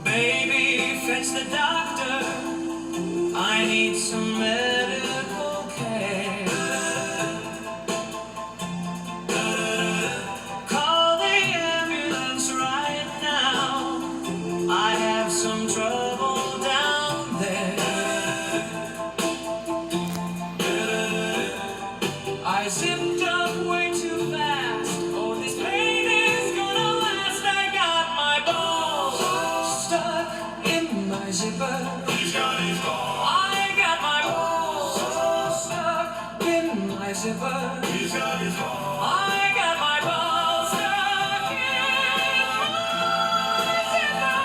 Baby, fetch the doctor. I need some medical care. Call the ambulance right now. I have some trouble down there. I zipped up way too fast. Oh, this pain is gonna last. I got my balls stuck in my zipper. He's got his balls. I got my balls stuck in my zipper. He's got his balls. I got my balls stuck in my zipper.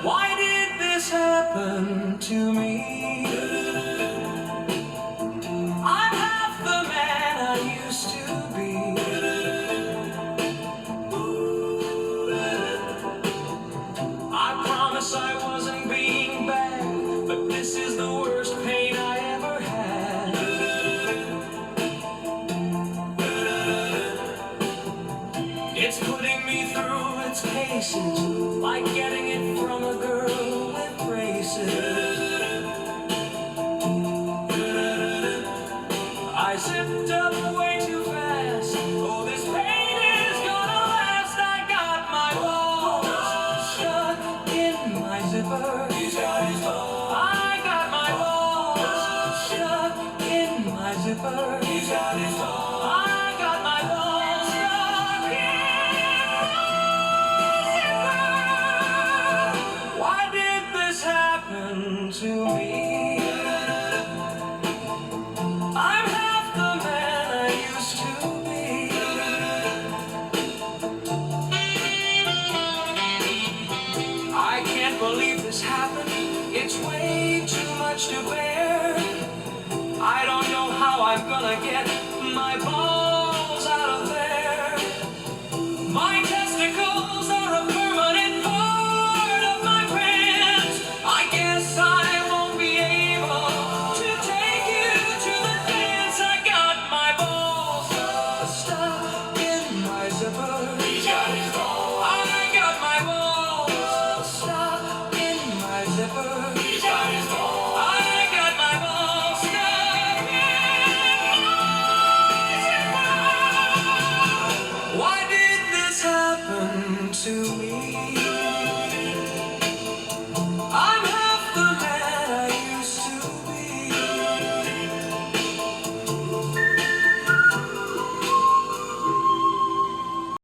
Why did this happen to me? I'm half the man I used to be. I promise I wasn't being bad, but this is the worst pain I ever had. It's putting me through its paces, like getting it from a girl with braces. I zipped up way too fast. Oh, this pain is gonna last. I got my balls stuck in my zipper. He's got his balls. I got my balls stuck in my zipper. He's got his balls. I got my balls stuck in my zipper. Why did this happen to me? I'm half the man I used to be. I can't believe this happened. It's way too much to bear. I don't know how I'm gonna get my balls out of there. My testicles are a permanent part of my pants. I guess I won't be able to take you to the dance. I got my balls stuck in my zipper. He's got his balls. I got my balls stuck in my zipper. He's got his balls. I got my balls stuck in my zipper. Why did this happen to me?